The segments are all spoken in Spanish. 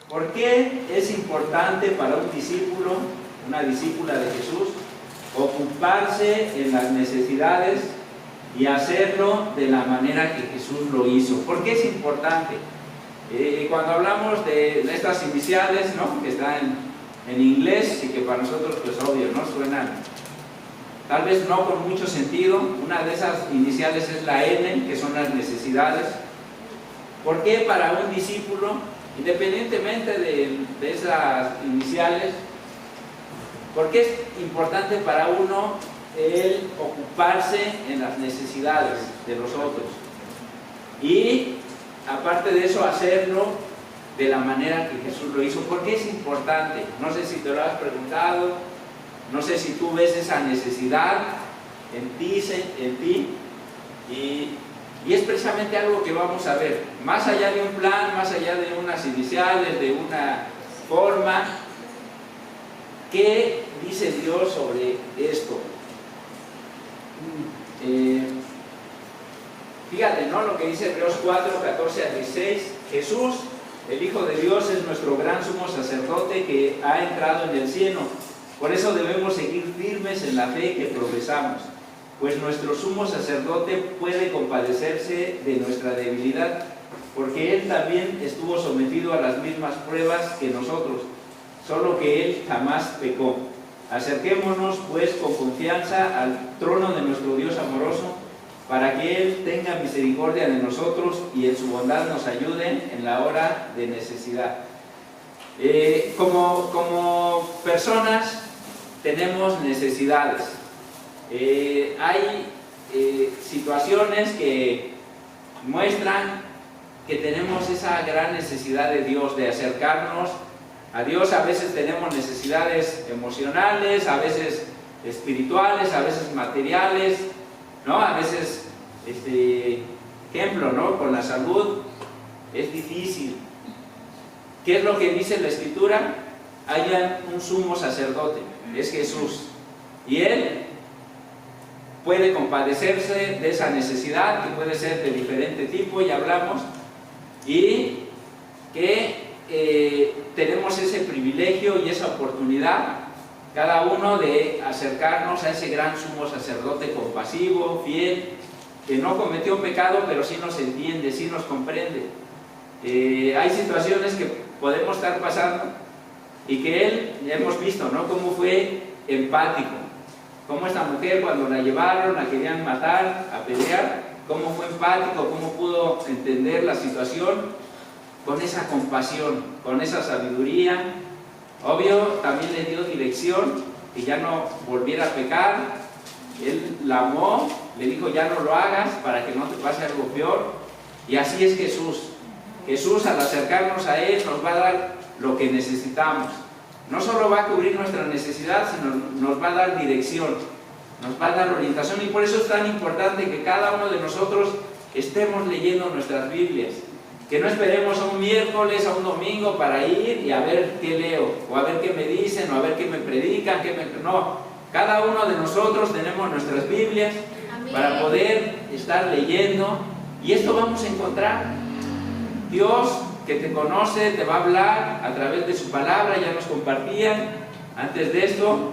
¿Por qué es importante para un discípulo, una discípula de Jesús, ocuparse en las necesidades y hacerlo de la manera que Jesús lo hizo? ¿Por qué es importante? Cuando hablamos de estas iniciales, ¿no?, que están en inglés y que para nosotros, pues obvio, ¿no?, suenan tal vez no con mucho sentido. Una de esas iniciales es la N, que son las necesidades. ¿Por qué para un discípulo, independientemente de esas iniciales, por qué es importante para uno el ocuparse en las necesidades de los otros? Y aparte de eso, hacerlo de la manera que Jesús lo hizo. ¿Por qué es importante? No sé si te lo has preguntado, no sé si tú ves esa necesidad en ti, y es precisamente algo que vamos a ver. Más allá de un plan, más allá de unas iniciales, de una forma, ¿qué dice Dios sobre esto? Fíjate, ¿no?, lo que dice Hebreos 4, 14 a 16. Jesús, el Hijo de Dios, es nuestro gran sumo sacerdote que ha entrado en el cielo. Por eso debemos seguir firmes en la fe que profesamos, pues nuestro sumo sacerdote puede compadecerse de nuestra debilidad, porque Él también estuvo sometido a las mismas pruebas que nosotros, solo que Él jamás pecó. Acerquémonos pues con confianza al trono de nuestro Dios amoroso, para que Él tenga misericordia de nosotros y en su bondad nos ayude en la hora de necesidad. Como personas tenemos necesidades. Hay situaciones que muestran que tenemos esa gran necesidad de Dios, de acercarnos a Dios. A veces tenemos necesidades emocionales, a veces espirituales, a veces materiales, ¿no? A veces, ejemplo, ¿no?, con la salud es difícil. ¿Qué es lo que dice la Escritura? Haya un sumo sacerdote, es Jesús, y Él puede compadecerse de esa necesidad, que puede ser de diferente tipo, ya hablamos, y que tenemos ese privilegio y esa oportunidad, cada uno, de acercarnos a ese gran sumo sacerdote compasivo, fiel, que no cometió pecado, pero sí nos entiende, sí nos comprende. Hay situaciones que podemos estar pasando y que Él, hemos visto, ¿no?, cómo fue empático, cómo esta mujer, cuando la llevaron, la querían matar, apedrear, cómo fue empático, cómo pudo entender la situación con esa compasión, con esa sabiduría. Obvio, también le dio dirección, que ya no volviera a pecar. Él la amó, le dijo, ya no lo hagas para que no te pase algo peor. Y así es Jesús. Jesús, al acercarnos a Él, nos va a dar lo que necesitamos. No solo va a cubrir nuestra necesidad, sino nos va a dar dirección, nos va a dar orientación. Y por eso es tan importante que cada uno de nosotros estemos leyendo nuestras Biblias. Que no esperemos a un miércoles, a un domingo para ir y a ver qué leo, o a ver qué me dicen, o a ver qué me predican, No, cada uno de nosotros tenemos nuestras Biblias. Amén. Para poder estar leyendo, y esto vamos a encontrar. Dios, que te conoce, te va a hablar a través de su palabra. Ya nos compartían antes de esto,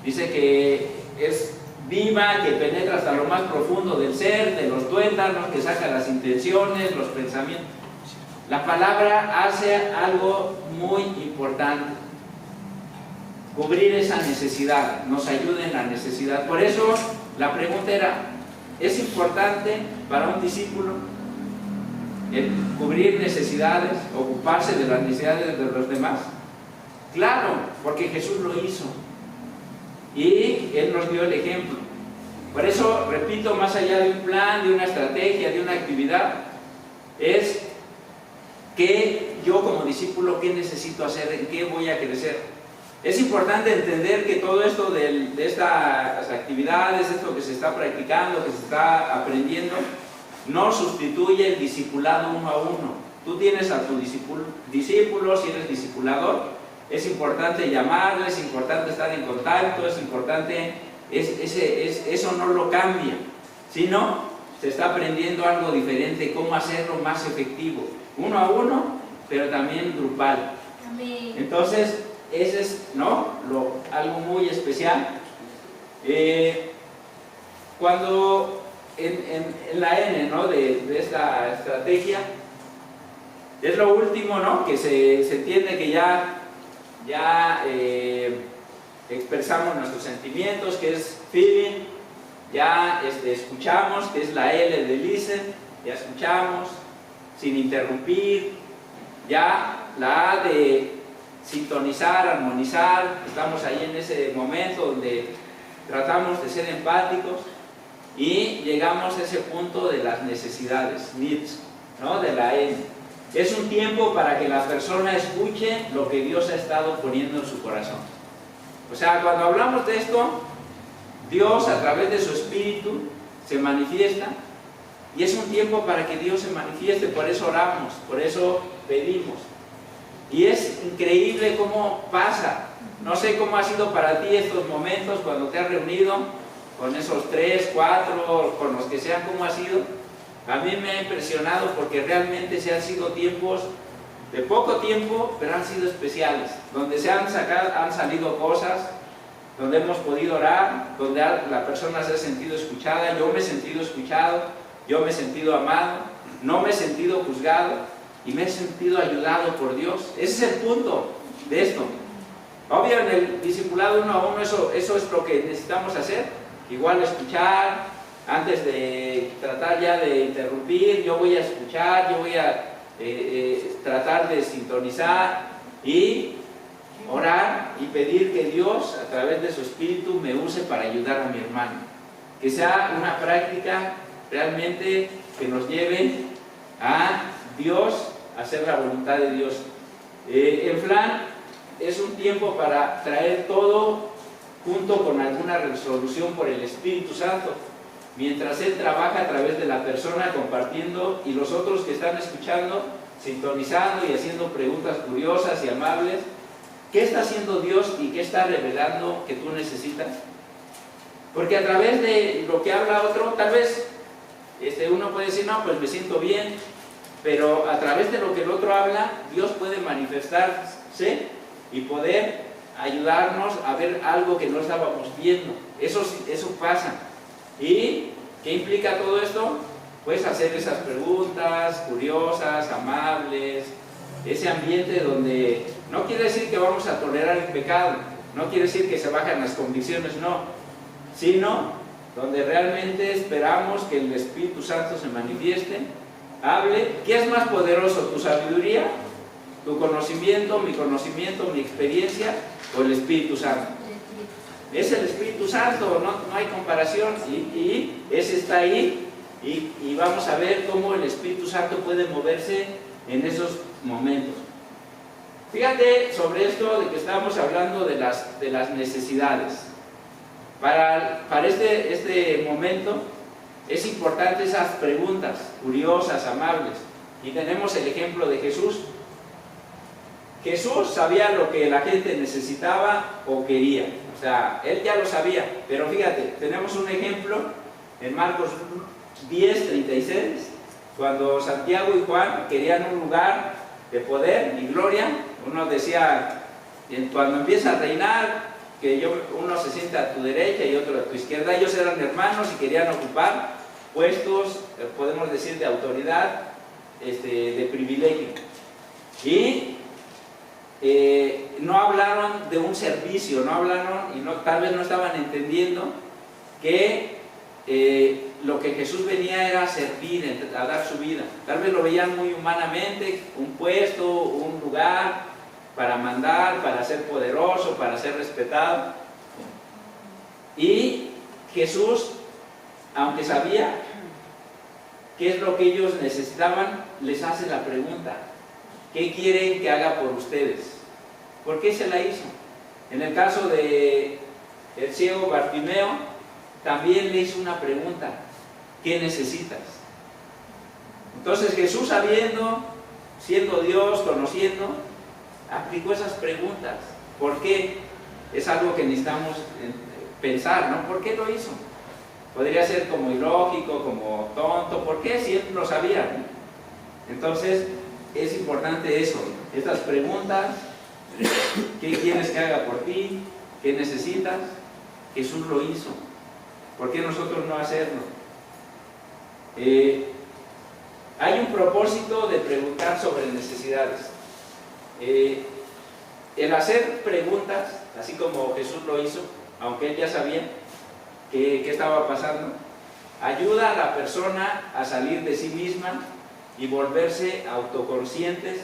dice que es viva, que penetra hasta lo más profundo del ser, de los tuétanos, que saca las intenciones, los pensamientos. La palabra hace algo muy importante: cubrir esa necesidad, nos ayuda en la necesidad. Por eso la pregunta era, ¿es importante para un discípulo el cubrir necesidades, ocuparse de las necesidades de los demás? Claro, porque Jesús lo hizo y Él nos dio el ejemplo. Por eso, repito, más allá de un plan, de una estrategia, de una actividad, es que yo como discípulo, ¿qué necesito hacer? ¿En qué voy a crecer? Es importante entender que todo esto de estas actividades, esto que se está practicando, que se está aprendiendo, no sustituye el discipulado uno a uno. Tú tienes a tu discípulo, si eres discipulador, es importante llamarle, es importante estar en contacto, es importante, eso no lo cambia, sino se está aprendiendo algo diferente, cómo hacerlo más efectivo, uno a uno, pero también grupal. Amén. Entonces, ese es, ¿no?, algo muy especial. Cuando en la N, ¿no?, de esta estrategia, es lo último, ¿no?, que se entiende que ya expresamos nuestros sentimientos, que es feeling, ya escuchamos, que es la L de listen, ya escuchamos, sin interrumpir, ya la A de sintonizar, armonizar, estamos ahí en ese momento donde tratamos de ser empáticos y llegamos a ese punto de las necesidades, needs, ¿no?, de la N. Es un tiempo para que la persona escuche lo que Dios ha estado poniendo en su corazón. O sea, cuando hablamos de esto, Dios a través de su Espíritu se manifiesta y es un tiempo para que Dios se manifieste, por eso oramos, por eso pedimos. Y es increíble cómo pasa. No sé cómo ha sido para ti estos momentos cuando te has reunido con esos 3, 4, con los que sean, cómo ha sido. A mí me ha impresionado porque realmente se han sido tiempos de poco tiempo, pero han sido especiales, donde han salido cosas, donde hemos podido orar, donde la persona se ha sentido escuchada, yo me he sentido escuchado, yo me he sentido amado, no me he sentido juzgado y me he sentido ayudado por Dios. Ese es el punto de esto. Obvio, en el discipulado 1 a 1 eso es lo que necesitamos hacer, igual escuchar, antes de tratar ya de interrumpir, yo voy a escuchar, yo voy a tratar de sintonizar y orar y pedir que Dios a través de su Espíritu me use para ayudar a mi hermano, que sea una práctica realmente que nos lleve a Dios, a hacer la voluntad de Dios. El plan es un tiempo para traer todo junto con alguna resolución por el Espíritu Santo, mientras Él trabaja a través de la persona compartiendo y los otros que están escuchando, sintonizando y haciendo preguntas curiosas y amables. ¿Qué está haciendo Dios y qué está revelando que tú necesitas? Porque a través de lo que habla otro, tal vez uno puede decir, no, pues me siento bien, pero a través de lo que el otro habla, Dios puede manifestarse y poder ayudarnos a ver algo que no estábamos viendo. Eso pasa. ¿Y qué implica todo esto? Pues hacer esas preguntas curiosas, amables, ese ambiente donde no quiere decir que vamos a tolerar el pecado, no quiere decir que se bajan las convicciones, no, sino donde realmente esperamos que el Espíritu Santo se manifieste, hable. ¿Qué es más poderoso, tu sabiduría, tu conocimiento, mi experiencia o el Espíritu Santo? Es el Espíritu Santo, no hay comparación, y ese está ahí, y vamos a ver cómo el Espíritu Santo puede moverse en esos momentos. Fíjate sobre esto de que estamos hablando de las necesidades. Para este momento es importante esas preguntas curiosas, amables, y tenemos el ejemplo de Jesús. Jesús sabía lo que la gente necesitaba o quería, o sea, Él ya lo sabía, pero fíjate, tenemos un ejemplo en Marcos 10:36, cuando Santiago y Juan querían un lugar de poder y gloria. Uno decía, cuando empieza a reinar, que uno se sienta a tu derecha y otro a tu izquierda. Ellos eran hermanos y querían ocupar puestos, podemos decir, de autoridad, de privilegio. Y no hablaron de un servicio, no hablaron, y tal vez no estaban entendiendo que lo que Jesús venía era a servir, a dar su vida. Tal vez lo veían muy humanamente, un puesto, un lugar para mandar, para ser poderoso, para ser respetado. Y Jesús, aunque sabía qué es lo que ellos necesitaban, les hace la pregunta: ¿qué quieren que haga por ustedes? ¿Por qué se la hizo? En el caso del ciego Bartimeo, también le hizo una pregunta: ¿qué necesitas? Entonces Jesús, sabiendo, siendo Dios, conociendo, aplicó esas preguntas. ¿Por qué? Es algo que necesitamos pensar, ¿no? ¿Por qué lo hizo? Podría ser como ilógico, como tonto. ¿Por qué? Si Él lo sabía, ¿no? Entonces es importante eso, estas preguntas ¿Qué quieres que haga por ti? ¿Qué necesitas? Jesús lo hizo. ¿Por qué nosotros no hacerlo? Hay un propósito de preguntar sobre necesidades. El hacer preguntas, así como Jesús lo hizo, aunque él ya sabía qué estaba pasando, ayuda a la persona a salir de sí misma y volverse autoconscientes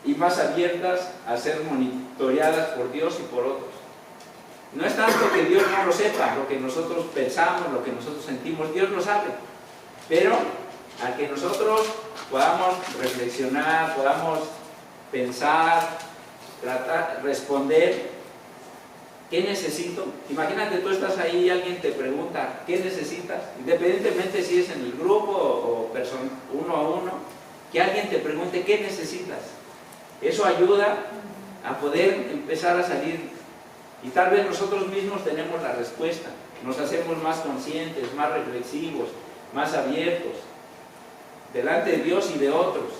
y más abiertas a ser monitoreadas por Dios y por otros. No es tanto que Dios no lo sepa, lo que nosotros pensamos, lo que nosotros sentimos, Dios lo sabe, pero a que nosotros podamos reflexionar, podamos pensar, tratar, responder, ¿qué necesito? Imagínate, tú estás ahí y alguien te pregunta, ¿qué necesitas? Independientemente si es en el grupo o uno a uno, que alguien te pregunte, ¿qué necesitas? Eso ayuda a poder empezar a salir, y tal vez nosotros mismos tenemos la respuesta, nos hacemos más conscientes, más reflexivos, más abiertos, delante de Dios y de otros,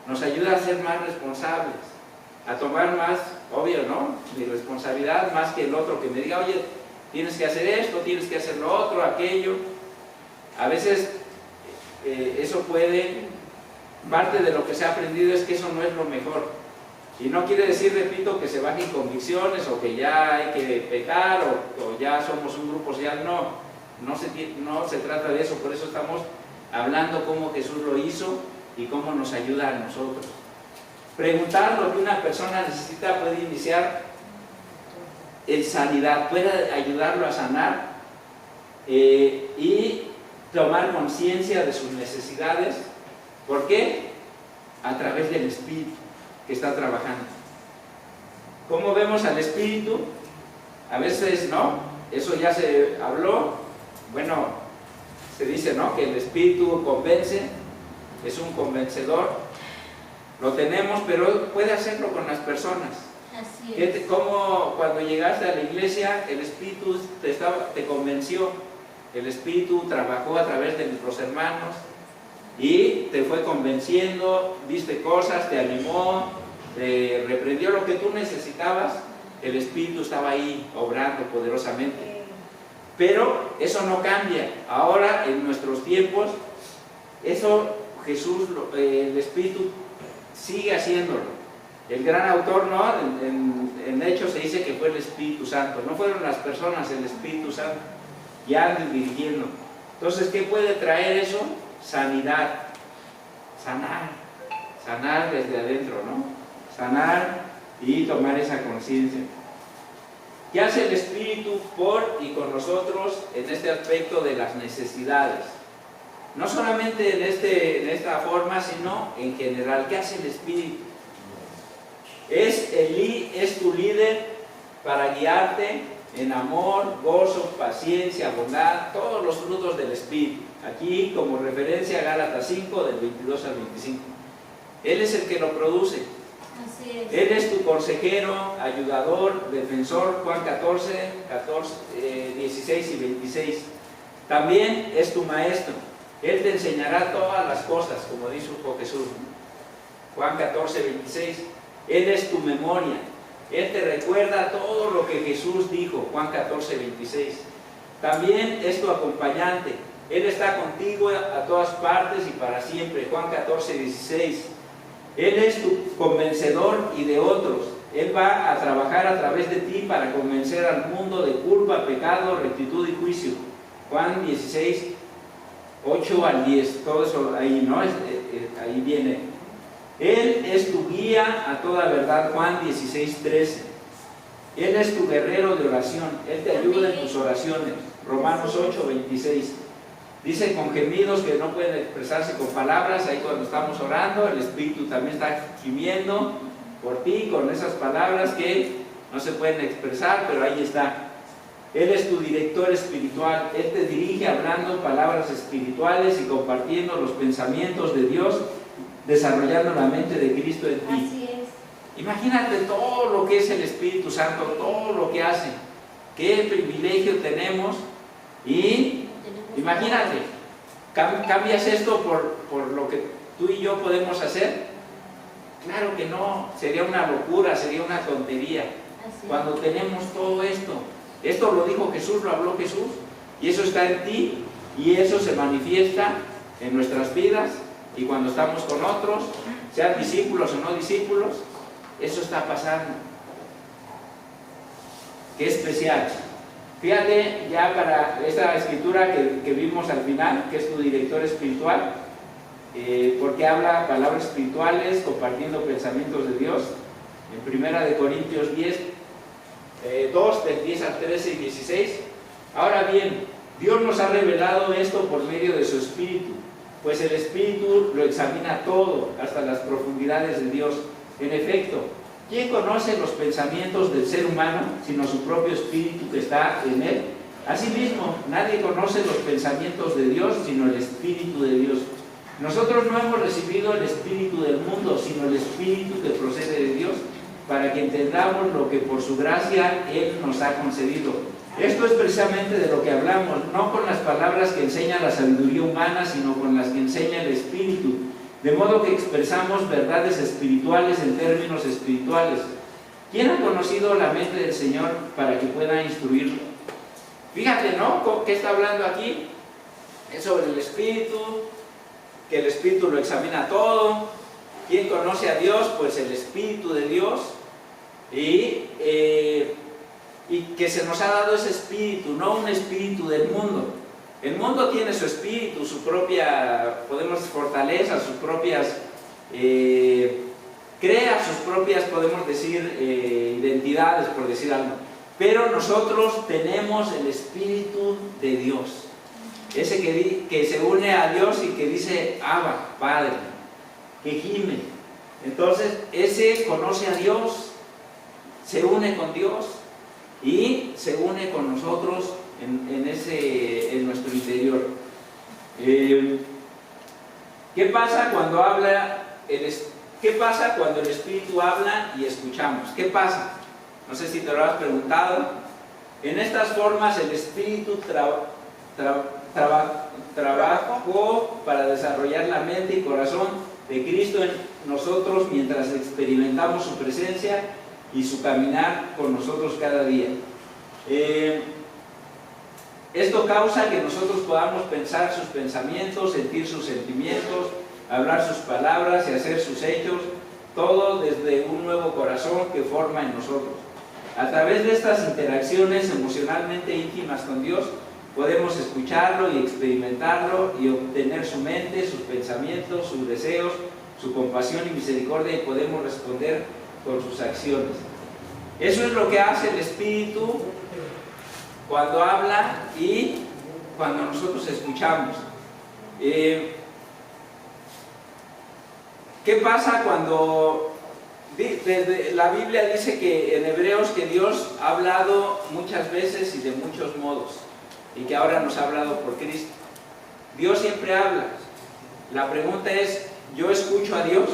nos ayuda a ser más responsables, a tomar más, obvio, ¿no?, mi responsabilidad más que el otro que me diga, oye, tienes que hacer esto, tienes que hacer lo otro, aquello. A veces eso parte de lo que se ha aprendido es que eso no es lo mejor. Y no quiere decir, repito, que se bajen convicciones o que ya hay que pecar o ya somos un grupo social. No se trata de eso. Por eso estamos hablando cómo Jesús lo hizo y cómo nos ayuda a nosotros. Preguntar lo que una persona necesita puede iniciar en sanidad, puede ayudarlo a sanar y tomar conciencia de sus necesidades. ¿Por qué? A través del Espíritu que está trabajando. ¿Cómo vemos al Espíritu? A veces, ¿no? Eso ya se habló. Bueno, se dice, ¿no?, que el Espíritu convence, es un convencedor. Lo tenemos, pero puede hacerlo con las personas. Así es. ¿Cómo cuando llegaste a la iglesia el Espíritu te convenció? El Espíritu trabajó a través de los hermanos y te fue convenciendo, viste cosas, te animó, te reprendió lo que tú necesitabas. El Espíritu estaba ahí obrando poderosamente. Pero eso no cambia. Ahora, en nuestros tiempos, eso Jesús, el Espíritu sigue haciéndolo. El gran autor, ¿no?, en Hechos se dice que fue el Espíritu Santo. No fueron las personas, el Espíritu Santo, ya dirigiendo. Entonces, ¿qué puede traer eso? Sanidad. Sanar desde adentro, ¿no? Sanar y tomar esa conciencia. ¿Qué hace el Espíritu por y con nosotros en este aspecto de las necesidades? No solamente en esta forma, sino en general. ¿Qué hace el Espíritu? Es tu líder para guiarte en amor, gozo, paciencia, bondad, todos los frutos del Espíritu. Aquí, como referencia, Gálatas 5, del 22 al 25. Él es el que lo produce. Así es. Él es tu consejero, ayudador, defensor, Juan 14, 16 y 26. También es tu maestro. Él te enseñará todas las cosas, como dijo Jesús. Juan 14, 26. Él es tu memoria. Él te recuerda todo lo que Jesús dijo. Juan 14, 26. También es tu acompañante. Él está contigo a todas partes y para siempre. Juan 14, 16. Él es tu convencedor y de otros. Él va a trabajar a través de ti para convencer al mundo de culpa, pecado, rectitud y juicio. Juan 16, 8 al 10. Todo eso ahí, ¿no? Ahí viene. Él es tu guía a toda verdad. Juan 16, 13. Él es tu guerrero de oración. Él te ayuda en tus oraciones. Romanos 8, 26. Dice con gemidos que no pueden expresarse con palabras. Ahí cuando estamos orando, el Espíritu también está gimiendo por ti con esas palabras que no se pueden expresar, pero ahí está. Él es tu director espiritual. Él te dirige hablando palabras espirituales y compartiendo los pensamientos de Dios, desarrollando la mente de Cristo en ti. Así es. Imagínate todo lo que es el Espíritu Santo, todo lo que hace. Qué privilegio tenemos. Y imagínate, cambias esto por lo que tú y yo podemos hacer. Claro que no, sería una locura, sería una tontería. Así Cuando tenemos todo esto lo dijo Jesús, lo habló Jesús, y eso está en ti, y eso se manifiesta en nuestras vidas, y cuando estamos con otros, sean discípulos o no discípulos, eso está pasando. Qué especial. Fíjate ya para esta escritura que vimos al final, que es tu director espiritual, porque habla palabras espirituales, compartiendo pensamientos de Dios. En 1 Corintios 10, 2, del 10 al 13 y 16. Ahora bien, Dios nos ha revelado esto por medio de su Espíritu, pues el Espíritu lo examina todo, hasta las profundidades de Dios. En efecto, ¿quién conoce los pensamientos del ser humano, sino su propio Espíritu que está en él? Asimismo, nadie conoce los pensamientos de Dios, sino el Espíritu de Dios. Nosotros no hemos recibido el Espíritu del mundo, sino el Espíritu que procede de Dios, para que entendamos lo que por su gracia Él nos ha concedido. Esto es precisamente de lo que hablamos, no con las palabras que enseña la sabiduría humana, sino con las que enseña el Espíritu, de modo que expresamos verdades espirituales en términos espirituales. ¿Quién ha conocido la mente del Señor para que pueda instruirlo? Fíjate, ¿no? ¿Qué está hablando aquí? Es sobre el Espíritu, que el Espíritu lo examina todo. ¿Quién conoce a Dios? Pues el Espíritu de Dios. Y que se nos ha dado ese Espíritu, no un espíritu del mundo. El mundo tiene su espíritu, su propia, podemos fortalezas, sus propias, crea sus propias, podemos decir, identidades, por decir algo. Pero nosotros tenemos el Espíritu de Dios. Ese que se une a Dios y que dice, Abba, Padre, que gime. Entonces, ese conoce a Dios, se une con Dios y se une con nosotros en nuestro interior. ¿Qué pasa cuando ¿qué pasa cuando el Espíritu habla y escuchamos? ¿Qué pasa? No sé si te lo has preguntado. En estas formas el Espíritu trabajó para desarrollar la mente y corazón de Cristo en nosotros mientras experimentamos su presencia y su caminar con nosotros cada día. Esto causa que nosotros podamos pensar sus pensamientos, sentir sus sentimientos, hablar sus palabras y hacer sus hechos, todo desde un nuevo corazón que forma en nosotros. A través de estas interacciones emocionalmente íntimas con Dios, podemos escucharlo y experimentarlo y obtener su mente, sus pensamientos, sus deseos, su compasión y misericordia, y podemos responder con sus acciones. Eso es lo que hace el Espíritu cuando habla y cuando nosotros escuchamos. ¿Qué pasa cuando la Biblia dice que en Hebreos que Dios ha hablado muchas veces y de muchos modos, y que ahora nos ha hablado por Cristo? Dios siempre habla. La pregunta es, ¿yo escucho a Dios?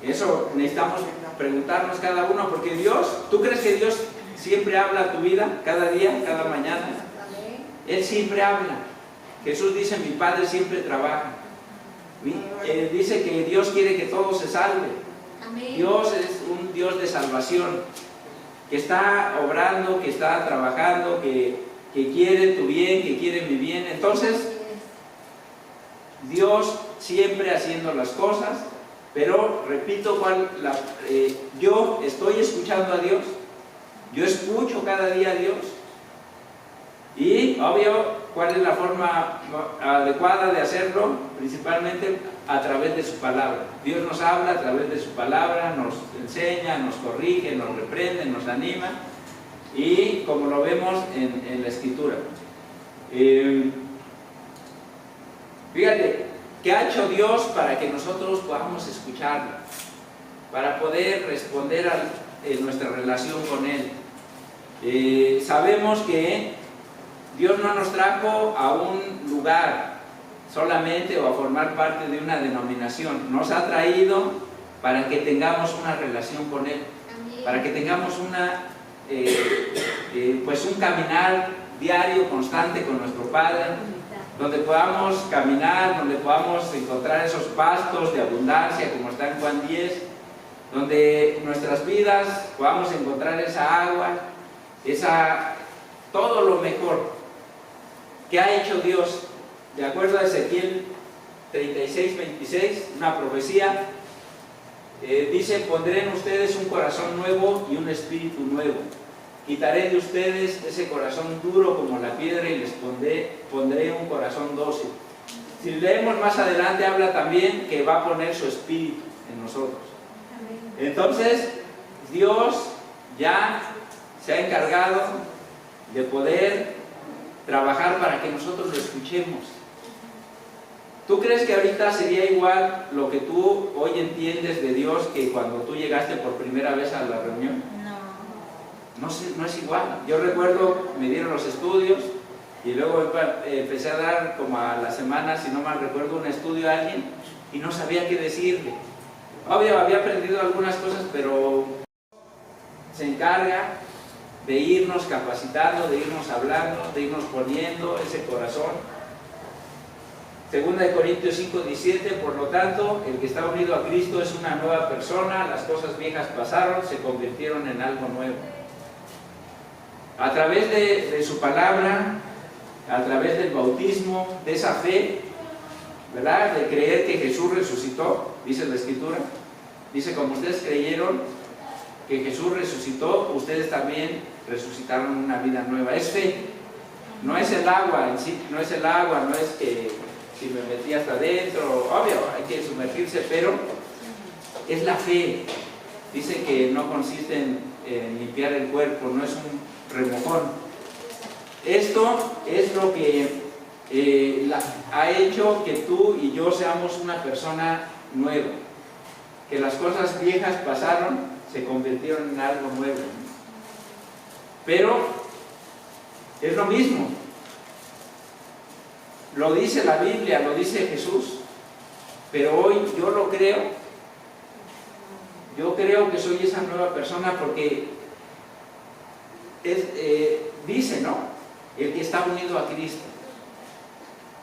Eso necesitamos preguntarnos cada uno, porque Dios, ¿tú crees que Dios siempre habla a tu vida, cada día, cada mañana? Él siempre habla. Jesús dice, mi Padre siempre trabaja. Dice que Dios quiere que todo se salve. Dios es un Dios de salvación, que está obrando, que está trabajando, que quiere tu bien, que quiere mi bien. Entonces, Dios siempre haciendo las cosas, pero repito, yo estoy escuchando a Dios, yo escucho cada día a Dios, y obvio, ¿cuál es la forma adecuada de hacerlo? Principalmente a través de su palabra. Dios nos habla a través de su palabra, nos enseña, nos corrige, nos reprende, nos anima, y como lo vemos en la Escritura. Fíjate, ¿qué ha hecho Dios para que nosotros podamos escucharlo? Para poder responder en nuestra relación con Él. Sabemos que Dios no nos trajo a un lugar solamente o a formar parte de una denominación. Nos ha traído para que tengamos una relación con Él, para que tengamos pues un caminar diario, constante con nuestro Padre, donde podamos caminar, donde podamos encontrar esos pastos de abundancia como está en Juan 10, donde en nuestras vidas podamos encontrar esa agua, todo lo mejor que ha hecho Dios. De acuerdo a Ezequiel 36:26, una profecía, dice: pondré en ustedes un corazón nuevo y un espíritu nuevo. Quitaré de ustedes ese corazón duro como la piedra y les pondré un corazón dócil. Si leemos más adelante, habla también que va a poner su espíritu en nosotros. Entonces, Dios ya se ha encargado de poder trabajar para que nosotros lo escuchemos. ¿Tú crees que ahorita sería igual lo que tú hoy entiendes de Dios que cuando tú llegaste por primera vez a la reunión? No es igual. Yo recuerdo, me dieron los estudios y luego empecé a dar como a la semana, si no mal recuerdo, un estudio a alguien y no sabía qué decirle. Obvio, había aprendido algunas cosas, pero se encarga de irnos capacitando, de irnos hablando, de irnos poniendo ese corazón. Segunda de Corintios 5:17, por lo tanto, el que está unido a Cristo es una nueva persona, las cosas viejas pasaron, se convirtieron en algo nuevo. A través de su palabra, a través del bautismo, de esa fe, ¿verdad? De creer que Jesús resucitó, dice la Escritura. Dice: como ustedes creyeron que Jesús resucitó, ustedes también resucitaron una vida nueva. Es fe, no es el agua en sí, no es el agua, no es que si me metí hasta adentro, obvio, hay que sumergirse, pero es la fe. Dice que no consiste en limpiar el cuerpo, no es un remojón. Esto es lo que ha hecho que tú y yo seamos una persona nueva, que las cosas viejas pasaron, se convirtieron en algo nuevo. Pero es lo mismo, lo dice la Biblia, lo dice Jesús, pero hoy yo lo creo. Yo creo que soy esa nueva persona porque dice, ¿no? El que está unido a Cristo.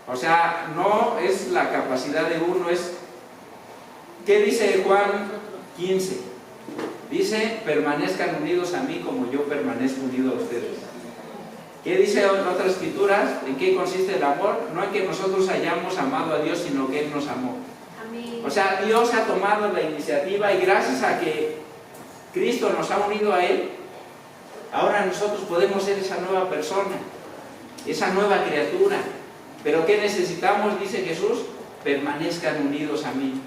O sea, no es la capacidad de uno, es... ¿Qué dice Juan 15? Dice: permanezcan unidos a mí como yo permanezco unido a ustedes. ¿Qué dice en otras escrituras? ¿En qué consiste el amor? No en que nosotros hayamos amado a Dios, sino que Él nos amó. Amén. O sea, Dios ha tomado la iniciativa y gracias a que Cristo nos ha unido a Él, ahora nosotros podemos ser esa nueva persona, esa nueva criatura. Pero ¿qué necesitamos? Dice Jesús: permanezcan unidos a mí.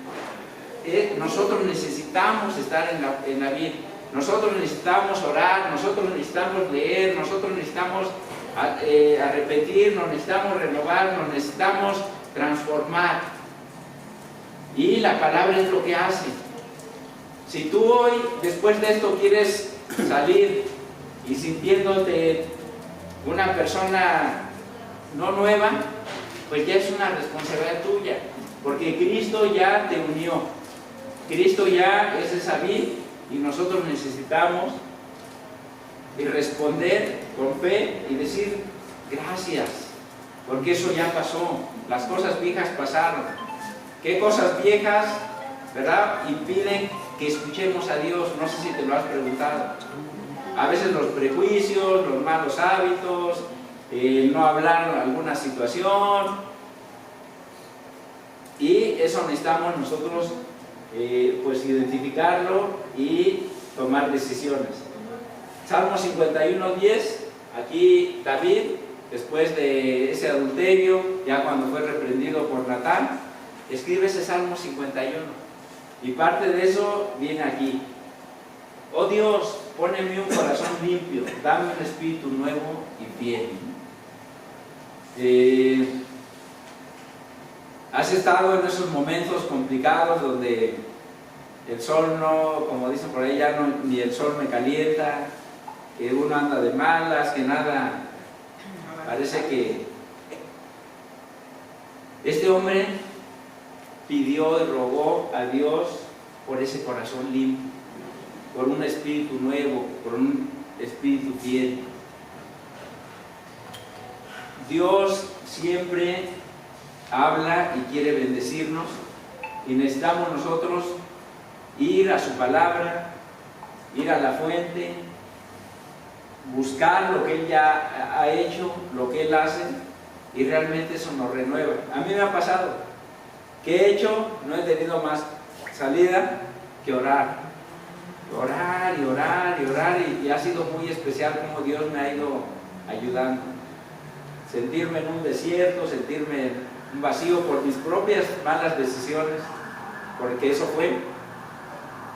Nosotros necesitamos estar en la vida, nosotros necesitamos orar, nosotros necesitamos leer, nosotros necesitamos repetir, nos necesitamos renovar, nos necesitamos transformar. Y la palabra es lo que hace. Si tú hoy, después de esto, quieres salir y sintiéndote una persona no nueva, pues ya es una responsabilidad tuya, porque Cristo ya te unió. Cristo ya es esa vid y nosotros necesitamos responder con fe y decir: gracias, porque eso ya pasó, las cosas viejas pasaron. ¿Qué cosas viejas, verdad, impiden que escuchemos a Dios? No sé si te lo has preguntado. A veces los prejuicios, los malos hábitos, no hablar en alguna situación, y eso necesitamos nosotros pues identificarlo y tomar decisiones. Salmo 51:10, aquí David, después de ese adulterio, ya cuando fue reprendido por Natán, escribe ese Salmo 51, y parte de eso viene aquí: oh Dios, póneme un corazón limpio, dame un espíritu nuevo y fiel. ¿Has estado en esos momentos complicados donde el sol no, como dicen por ahí, ya no, ni el sol me calienta, que uno anda de malas, que nada, parece que... Este hombre pidió y rogó a Dios por ese corazón limpio, por un espíritu nuevo, por un espíritu fiel. Dios siempre habla y quiere bendecirnos, y necesitamos nosotros ir a su palabra, ir a la fuente, buscar lo que Él ya ha hecho, lo que Él hace, y realmente eso nos renueva. A mí me ha pasado que he hecho, no he tenido más salida que orar, orar y orar y orar, y ha sido muy especial como Dios me ha ido ayudando. Sentirme en un desierto, sentirme en un vacío por mis propias malas decisiones, porque eso fue,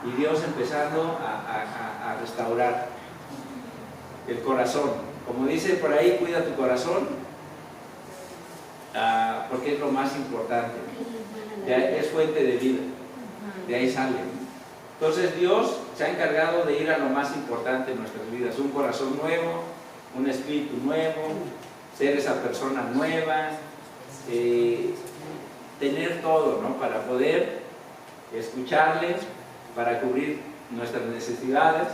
y Dios empezando a restaurar el corazón. Como dice por ahí, cuida tu corazón, porque es lo más importante, es fuente de vida, de ahí sale. Entonces Dios se ha encargado de ir a lo más importante en nuestras vidas: un corazón nuevo, un espíritu nuevo, ser esa persona nueva, tener todo, ¿no? Para poder escucharle, para cubrir nuestras necesidades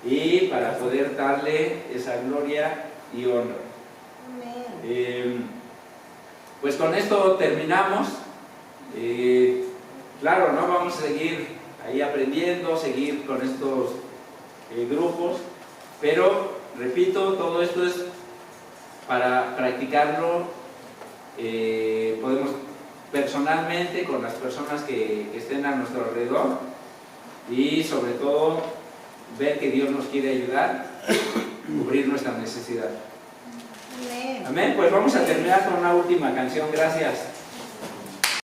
y para poder darle esa gloria y honra. Pues con esto terminamos. Claro, ¿no? Vamos a seguir ahí aprendiendo, seguir con estos grupos, pero repito, todo esto es para practicarlo. Podemos personalmente con las personas que estén a nuestro alrededor, y sobre todo ver que Dios nos quiere ayudar, cubrir nuestra necesidad. Amén. Pues vamos a terminar con una última canción. Gracias.